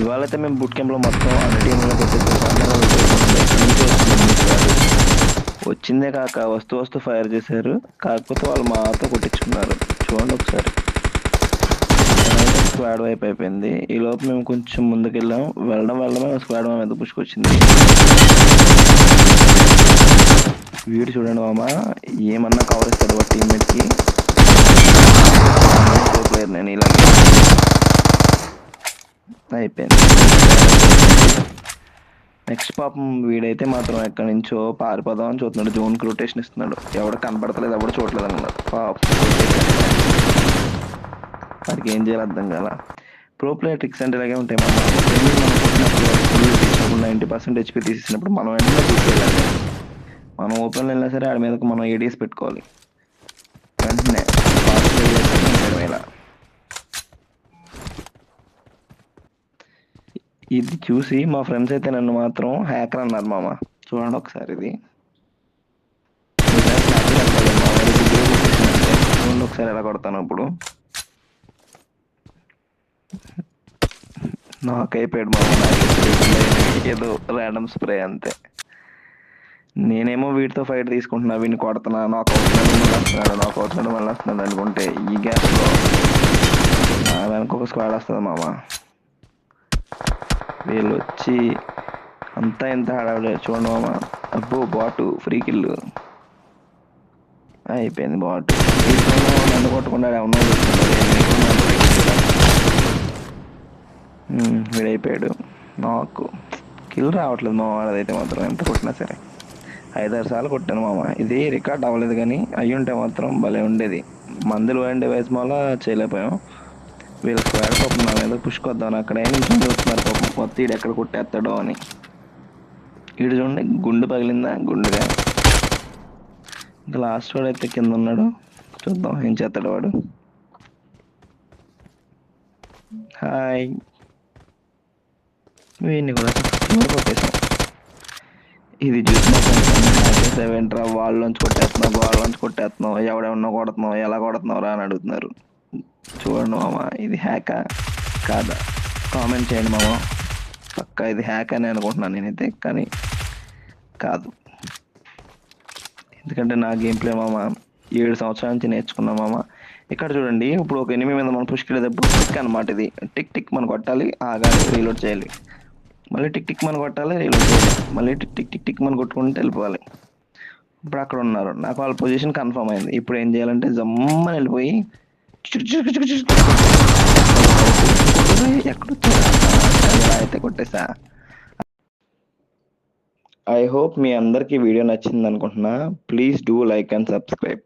ఇవాళైతే మేము బూట్ క్యాంప్లో మొత్తం అన్ని టీంలో కొట్టేసి వచ్చిందే కాక వస్తూ ఫైర్ చేశారు. కాకపోతే వాళ్ళు మాతో కొట్టించుకున్నారు. చూడండి ఒకసారి. స్క్వాడ్ వైపు అయిపోయింది. ఈ లోపు మేము కొంచెం ముందుకెళ్ళాం. వెళ్ళడమే స్క్వాడ్ మా మీద పుష్కొచ్చింది. వీడు చూడండి మామ, ఏమన్నా కవర్ ఇస్తాడు వాడు టీమ్మేట్కి. ప్లేయర్ నేను ఇలాగే అయిపోయింది. నెక్స్ట్ పాపం వీడైతే మాత్రం ఎక్కడి నుంచో పారిపోదాం అని చూస్తున్నాడు. జోన్కి రొటేషన్ ఇస్తున్నాడు. ఎవడు కనపడతలేదు, ఎవడు చూడలేదు అన్నాడు. వాడికి ఏం చేయాలి అర్థం కాల. ప్రో ప్లేయర్ ట్రిక్స్ అంటే ఇలాగే ఉంటాయి. మనం 90% హెచ్పీ తీసేసినప్పుడు మనం వెంటనే తీసుకెళ్ళాలి. మనం ఓపెన్లో వెళ్ళినా సరే ఆడి మీదకి మనం ఏడీఎస్ పెట్టుకోవాలి వెంటనే. ఇలా ఇది చూసి మా ఫ్రెండ్స్ అయితే నన్ను మాత్రం హ్యాకర్ అన్నారు మామ. చూడండి ఒకసారి ఇది. చూడండి ఒకసారి ఎలా కొడతాను ఇప్పుడు. నాకైపోయాడు మామ. ఏదో ర్యాండమ్ స్ప్రే అంతే. నేనేమో వీటితో ఫైట్ తీసుకుంటున్నా, వీడిని కొడుతున్నా, నాకు అవుతున్నాడు మళ్ళీ వస్తున్నాడు అనుకుంటే ఈ గ్యాప్లో వెనక ఒక స్క్వాడ్ వస్తుంది మామ. వీళ్ళు వచ్చి అంతా ఎంత హడావిడి చూడండి మామ. అబ్బో బాటు ఫ్రీ కిల్ అయిపోయింది. బాటు నన్ను కొట్టకుండా వీడైపోయాడు. నాకు కిల్ రావట్లేదు మా వాడదైతే మాత్రం. ఎంత కొట్టినా సరే 5-6 సార్లు కొట్టాను మామ. ఇది రికార్డ్ అవ్వలేదు కానీ అయ్యి ఉంటే మాత్రం భలే ఉండేది. మందులు పోయిండే వయసు వల్ల చేయలేకపోయాం. వీళ్ళ స్క్వాడ్ పాపం నా మీద పుష్కొద్దాం అక్కడ నుంచి చూస్తున్నారు పాపం. కొత్త ఈడు ఎక్కడ కొట్టేస్తాడో అని. ఈడు చూడండి గుండు పగిలిందా గుండుగా. ఇంకా లాస్ట్ వాడు అయితే కింద ఉన్నాడు. చూద్దాం ఏం చేస్తాడు వాడు. హాయ్. వీడిని కూడా కొట్టేసాం. ఇది చూసినా వాళ్ళలోంచి కొట్టేస్తున్నావు ఎవడెవడో కొడుతున్నావు, ఎలా కొడుతున్నావు రా అని అడుగుతున్నారు. చూడండి మామ, ఇది హ్యాకా కాదా కామెంట్ చేయండి మామ. పక్కా ఇది హ్యాక్ అని అనుకుంటున్నాను నేనైతే, కానీ కాదు. ఎందుకంటే నా గేమ్ ప్లే మామ 7 సంవత్సరాల నుంచి నేర్చుకున్నా మామ. ఇక్కడ చూడండి, ఇప్పుడు ఒక ఎనిమిది మీద మనం పుష్కెళ్ళేటప్పుడు టిక్ అనమాట. ఇది టిక్ టిక్ మనం కొట్టాలి, ఆగాలి, రీలోడ్ చేయాలి, మళ్ళీ టిక్ టిక్ మనం కొట్టాలి, రీలోడ్ చేయాలి, మళ్ళీ టిక్ టిక్ టిక్ టిక్ మనం కొట్టుకుంటూ వెళ్ళిపోవాలి. ఇప్పుడు అక్కడ ఉన్నారు, నాకు వాళ్ళ పొజిషన్ కన్ఫర్మ్ అయింది. ఇప్పుడు ఏం చేయాలంటే జమ్మని వెళ్ళిపోయి ఎక్కడొచ్చా అయితే కొట్టేసా. ఐ హోప్ మీ అందరికీ వీడియో నచ్చింది అనుకుంటున్నా. Please do like and subscribe.